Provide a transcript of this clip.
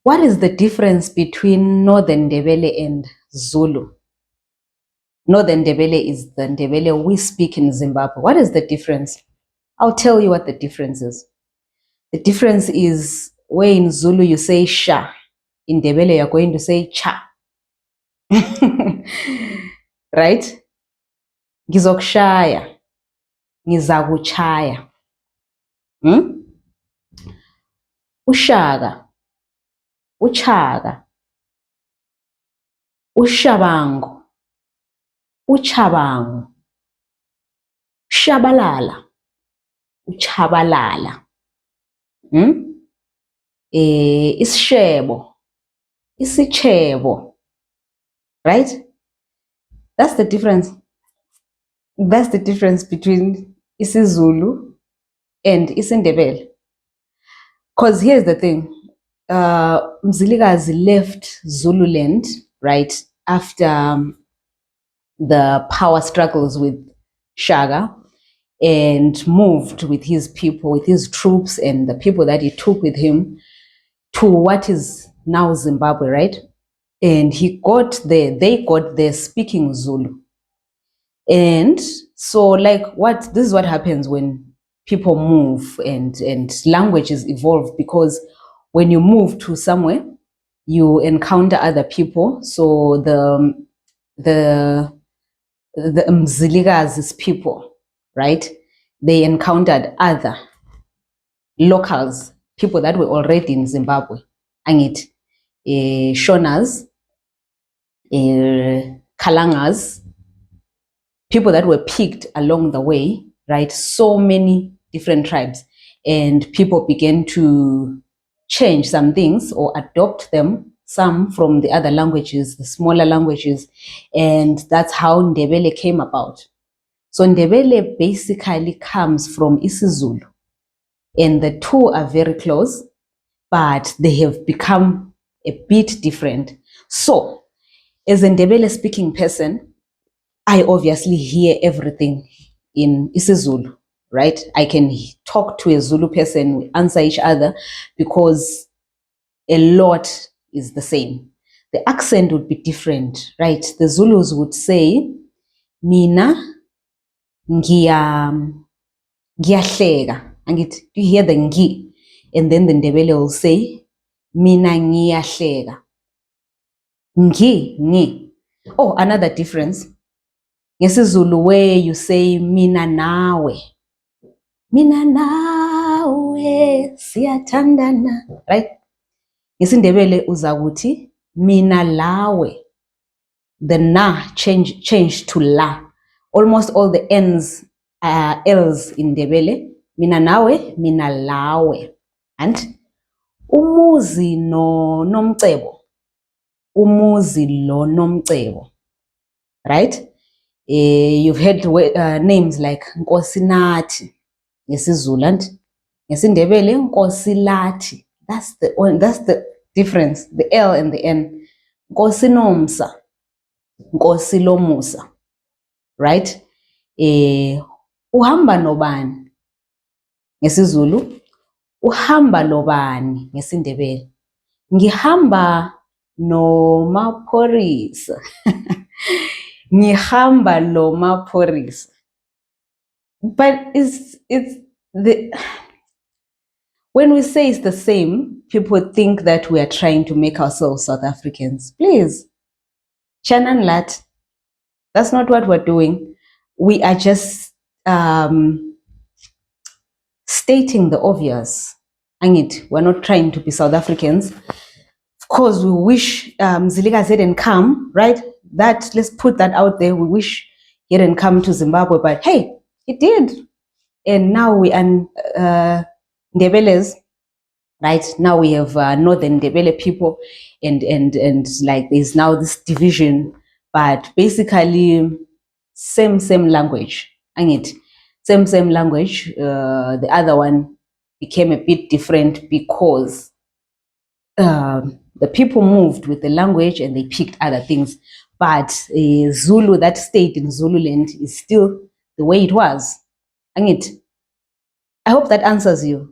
What is the difference between Northern Ndebele and Zulu? Northern Ndebele is the Ndebele we speak in Zimbabwe. What is the difference? I'll tell you what the difference is. The difference is where in Zulu you say sha, in Ndebele you're going to say cha. Right? Ngizokushaya, ngizakuchaya. Ushaka, uchaka, ushabango, uchabango, shabalala, uchabalala. Isishebo, isichebo. Right? That's the difference. That's the difference between isiZulu and isiNdebele. Because here's the thing. Mzilikazi left Zululand, right, after the power struggles with Shaka, and moved with his people, with his troops and the people that he took with him to what is now Zimbabwe, right? And he got there, they got there speaking Zulu. And so, like, this is what happens when people move and languages evolve, because when you move to somewhere, you encounter other people. So the Mzilikazi's people, right? They encountered other locals, people that were already in Zimbabwe. Angit, Shonas, Kalangas, people that were picked along the way, right? So many different tribes, and people began to change some things or adopt them, some from the other languages, the smaller languages, and that's how Ndebele came about. So Ndebele basically comes from isiZulu, and the two are very close, but they have become a bit different. So, as a Ndebele speaking person, I obviously hear everything in isiZulu, right? I can talk to a Zulu person, we answer each other, because a lot is the same. The accent would be different, right? The Zulus would say, mina ngiyahleka. And you hear the ngi, and then the Ndebele will say, mina ngiyahleka. Ngi. Oh, another difference. NgesiZulu, where you say mina nawe. Mina nawe siyathandana, right? NgesiNdebele uzakuthi mina lawe. The na changed to la. Almost all the n's are l's in Ndebele. Mina nawe, mina lawe. And umuzi no nomcebo. Umuzi lo nomcebo. Right? You've heard names like Nkosinathi, ngesiZulu, and ngesiNdebele Nkosilathi. That's the difference, the L and the N. Nkosinomsa, Nkosilomusa, right? Uhamba nobani ngesiZulu, uhamba lobani ngesiNdebele. Ngihamba nomaphorisa. Ngihamba lo maphorisa. But it's the when we say it's the same, people think that we are trying to make ourselves South Africans. Please, Chanan Lat, that's not what we're doing. We are just stating the obvious. Angit, we're not trying to be South Africans. Of course, we wish Zilika didn't come, right? Let's put that out there. We wish he didn't come to Zimbabwe, but hey, he did. And now we are Ndebeles, right? Now we have Northern Ndebele people, and like there's now this division, but basically same language. Angit, same language. The other one became a bit different because the people moved with the language and they picked other things. But Zulu, that stayed in Zululand, is still the way it was. Angit, I hope that answers you.